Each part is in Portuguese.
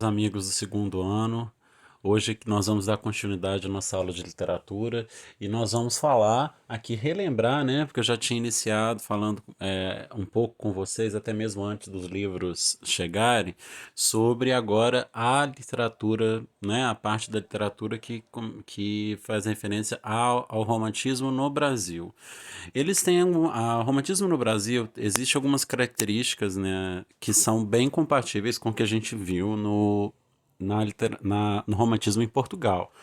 Amigos do segundo ano. Hoje que nós vamos dar continuidade à nossa aula de literatura e nós vamos falar aqui, relembrar, né? Porque eu já tinha iniciado falando um pouco com vocês, até mesmo antes dos livros chegarem, sobre agora a literatura, né? A parte da literatura que faz referência ao romantismo no Brasil. Eles têm a romantismo no Brasil, existe algumas características, né, que são bem compatíveis com o que a gente viu no romantismo em Portugal.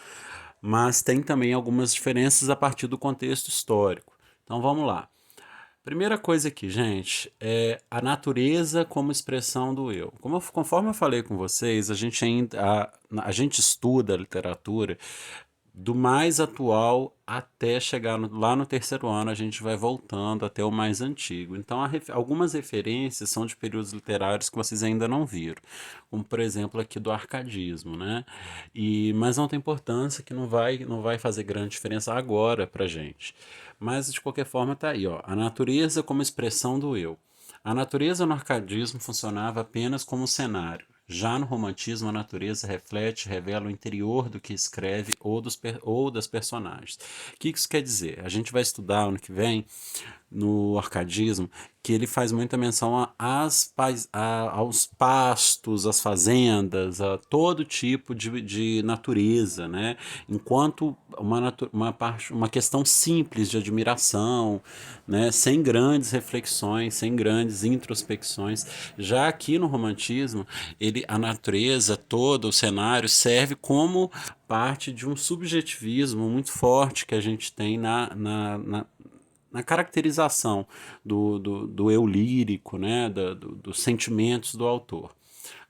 Mas tem também algumas diferenças a partir do contexto histórico. Então vamos lá. Primeira coisa aqui, gente, é a natureza como expressão do eu. Conforme eu falei com vocês, a gente estuda a literatura do mais atual até chegar lá no terceiro ano, a gente vai voltando até o mais antigo. Então, algumas referências são de períodos literários que vocês ainda não viram, como por exemplo aqui do arcadismo, né? Mas não tem importância que não vai fazer grande diferença agora para gente. Mas de qualquer forma tá aí, ó, a natureza como expressão do eu. A natureza no arcadismo funcionava apenas como cenário. Já no romantismo, a natureza reflete, revela o interior do que escreve ou das personagens. O que isso quer dizer? A gente vai estudar ano que vem, no arcadismo, que ele faz muita menção aos pastos, às fazendas, a todo tipo de natureza, né? Enquanto uma questão simples de admiração, né? Sem grandes reflexões, sem grandes introspecções. Já aqui no romantismo, a natureza, todo o cenário serve como parte de um subjetivismo muito forte que a gente tem na caracterização do eu lírico, né, dos sentimentos do autor.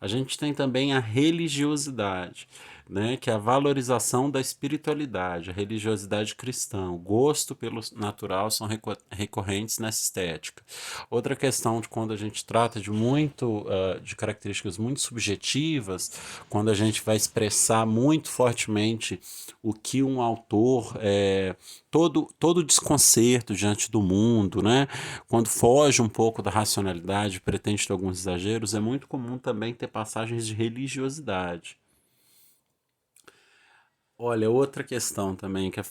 A gente tem também a religiosidade, né, que é a valorização da espiritualidade, a religiosidade cristã, o gosto pelo natural são recorrentes nessa estética. Outra questão de quando a gente trata de características muito subjetivas, quando a gente vai expressar muito fortemente o que um autor todo desconcerto diante do mundo, né? Quando foge um pouco da racionalidade, pretende ter alguns exageros, é muito comum também ter passagens de religiosidade. Olha, outra questão também que é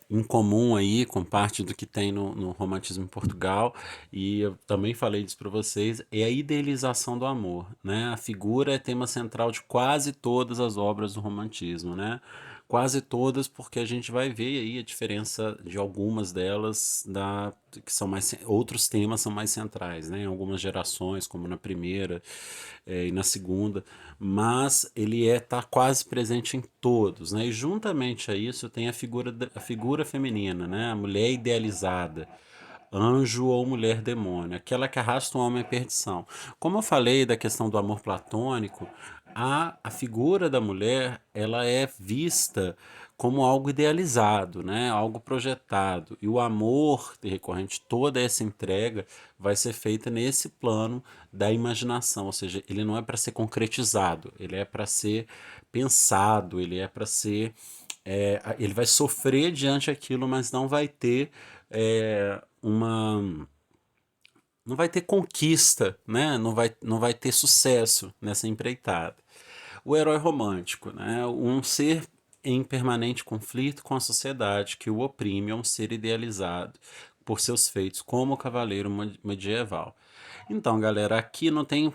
incomum aí com parte do que tem no romantismo em Portugal, e eu também falei disso para vocês, é a idealização do amor, né? A figura é tema central de quase todas as obras do romantismo, né? Quase todas, porque a gente vai ver aí a diferença de algumas delas que são outros temas são mais centrais, né? Em algumas gerações, como na primeira e na segunda, mas ele tá quase presente em todos, né? E juntamente a isso tem a figura feminina, né? A mulher idealizada, anjo ou mulher demônio, aquela que arrasta o homem à perdição. Como eu falei da questão do amor platônico, a figura da mulher ela é vista como algo idealizado, né? Algo projetado. E o amor recorrente, toda essa entrega vai ser feita nesse plano da imaginação, ou seja, ele não é para ser concretizado, ele é para ser pensado, ele é para ser. Ele vai sofrer diante daquilo, mas não vai ter uma. Não vai ter conquista, né? Não vai ter sucesso nessa empreitada. O herói romântico, né? Um ser em permanente conflito com a sociedade que o oprime é um ser idealizado por seus feitos como o cavaleiro medieval. Então, galera, aqui não tem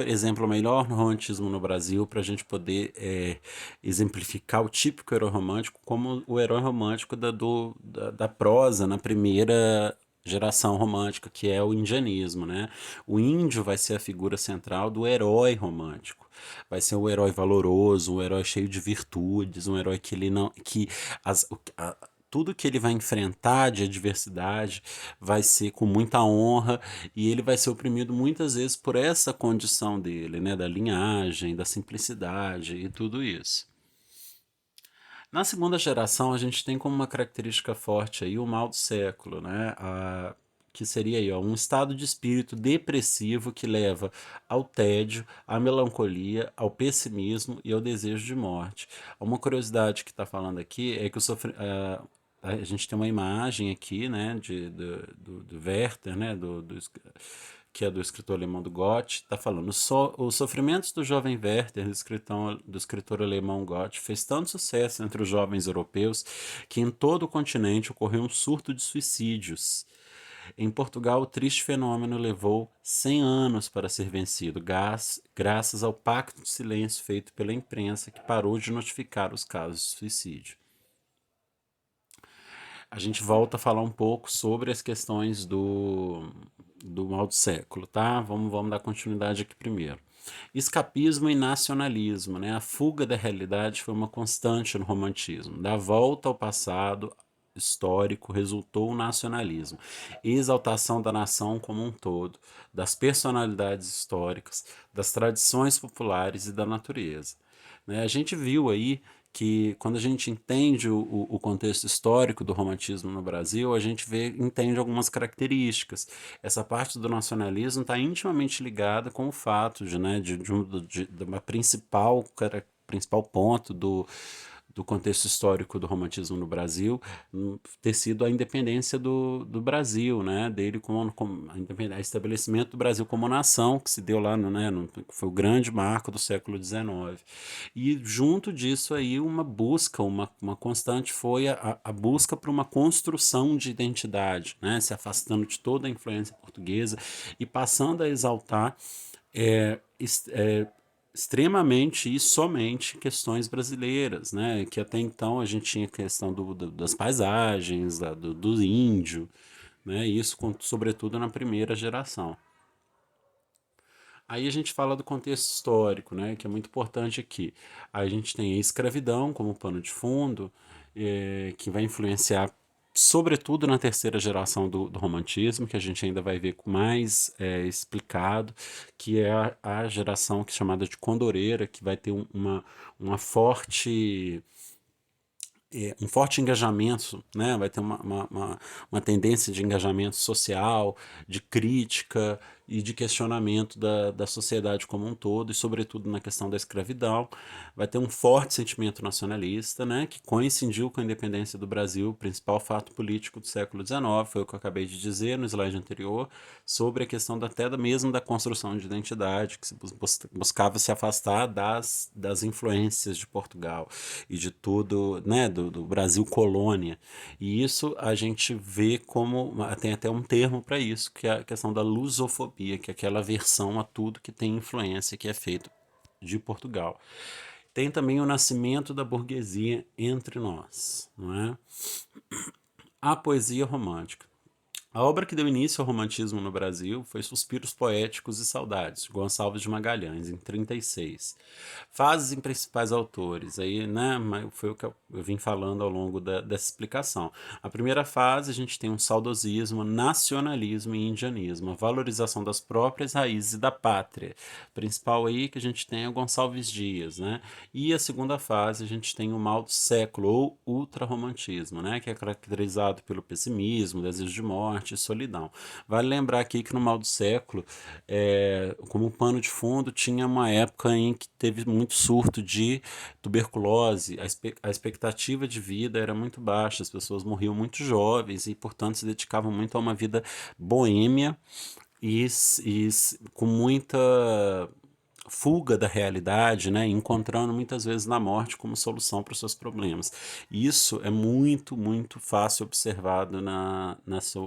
exemplo melhor no romantismo no Brasil para a gente poder exemplificar o típico herói romântico como o herói romântico da prosa na primeira geração romântica, que é o indianismo, né? O índio vai ser a figura central do herói romântico. Vai ser um herói valoroso, um herói cheio de virtudes, um herói que ele não. Que as, a- tudo que ele vai enfrentar de adversidade vai ser com muita honra e ele vai ser oprimido muitas vezes por essa condição dele, né? Da linhagem, da simplicidade e tudo isso. Na segunda geração, a gente tem como uma característica forte aí o mal do século, né? Que seria aí, ó, um estado de espírito depressivo que leva ao tédio, à melancolia, ao pessimismo e ao desejo de morte. Uma curiosidade que está falando aqui é que a gente tem uma imagem aqui, né, do Werther, né, que é do escritor alemão do Goethe, está falando: os sofrimentos do jovem Werther, do escritor alemão Goethe, fez tanto sucesso entre os jovens europeus que em todo o continente ocorreu um surto de suicídios. Em Portugal, o triste fenômeno levou 100 anos para ser vencido, graças ao pacto de silêncio feito pela imprensa, que parou de notificar os casos de suicídio. A gente volta a falar um pouco sobre as questões do mal do século, tá? Vamos dar continuidade aqui primeiro. Escapismo e nacionalismo, né? A fuga da realidade foi uma constante no romantismo. Da volta ao passado histórico resultou o nacionalismo, exaltação da nação como um todo, das personalidades históricas, das tradições populares e da natureza. Né? A gente viu aí que quando a gente entende o contexto histórico do romantismo no Brasil, a gente entende algumas características. Essa parte do nacionalismo está intimamente ligada com o fato de uma principal ponto do contexto histórico do romantismo no Brasil ter sido a independência do Brasil, né, dele como a estabelecimento do Brasil como nação, que se deu lá, foi o grande marco do século XIX. E junto disso aí uma busca, uma constante foi a busca por uma construção de identidade, né, se afastando de toda a influência portuguesa e passando a exaltar é, extremamente e somente questões brasileiras, né? Que até então a gente tinha a questão das paisagens, do índio, né? Isso sobretudo na primeira geração. Aí a gente fala do contexto histórico, né? Que é muito importante aqui. Aí a gente tem a escravidão como pano de fundo, que vai influenciar sobretudo na terceira geração do romantismo, que a gente ainda vai ver com mais explicado, que é a geração que é chamada de condoreira, que vai ter uma forte um forte engajamento, né? Vai ter uma tendência de engajamento social, de crítica e de questionamento da sociedade como um todo, e sobretudo na questão da escravidão. Vai ter um forte sentimento nacionalista, né? Que coincidiu com a independência do Brasil, o principal fato político do século XIX, foi o que eu acabei de dizer no slide anterior, sobre a questão mesmo da construção de identidade, que se buscava se afastar das influências de Portugal e de tudo, né, do Brasil colônia. E isso a gente vê como, tem até um termo para isso, que é a questão da lusofobia, que é aquela aversão a tudo que tem influência, que é feito de Portugal. Tem também o nascimento da burguesia entre nós, não é? A poesia romântica. A obra que deu início ao romantismo no Brasil foi Suspiros Poéticos e Saudades, de Gonçalves de Magalhães, em 36. Fases em principais autores, aí, né, foi o que eu vim falando ao longo dessa explicação. A primeira fase, a gente tem um saudosismo, nacionalismo e indianismo, a valorização das próprias raízes e da pátria. Principal aí que a gente tem é o Gonçalves Dias, né? E a segunda fase, a gente tem o mal do século, ou ultrarromantismo, né, que é caracterizado pelo pessimismo, desejo de morte e solidão. Vale lembrar aqui que no mal do século, como pano de fundo, tinha uma época em que teve muito surto de tuberculose, a expectativa de vida era muito baixa, as pessoas morriam muito jovens e, portanto, se dedicavam muito a uma vida boêmia e com muita fuga da realidade, né, encontrando muitas vezes na morte como solução para os seus problemas. Isso é muito, muito fácil observado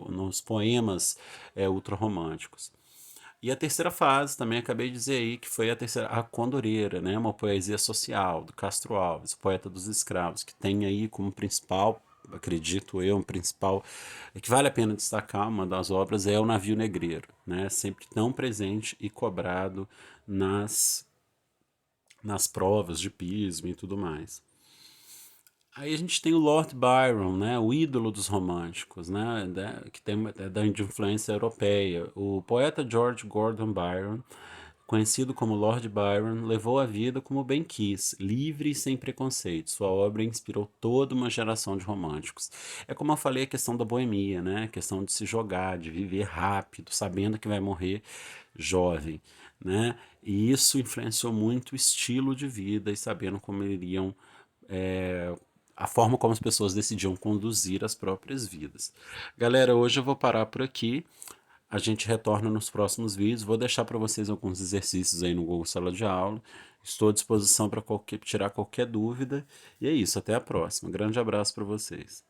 nos poemas ultrarromânticos. E a terceira fase, também acabei de dizer aí, que foi a Condoreira, né, uma poesia social, do Castro Alves, poeta dos escravos, que tem aí como principal, acredito eu, um principal, que vale a pena destacar, uma das obras é O Navio Negreiro, né, sempre tão presente e cobrado nas, nas provas de pismo e tudo mais. Aí a gente tem o Lord Byron, né, o ídolo dos românticos, né, que tem de influência europeia. O poeta George Gordon Byron, conhecido como Lord Byron, levou a vida como bem quis, livre e sem preconceito. Sua obra inspirou toda uma geração de românticos. É como eu falei, a questão da boemia, né, a questão de se jogar, de viver rápido, sabendo que vai morrer jovem, né, e isso influenciou muito o estilo de vida e sabendo como iriam a forma como as pessoas decidiam conduzir as próprias vidas. Galera, hoje eu vou parar por aqui. a gente retorna nos próximos vídeos. Vou deixar para vocês alguns exercícios aí no Google Sala de Aula. Estou à disposição para tirar qualquer dúvida. E é isso, até a próxima. Grande abraço para vocês.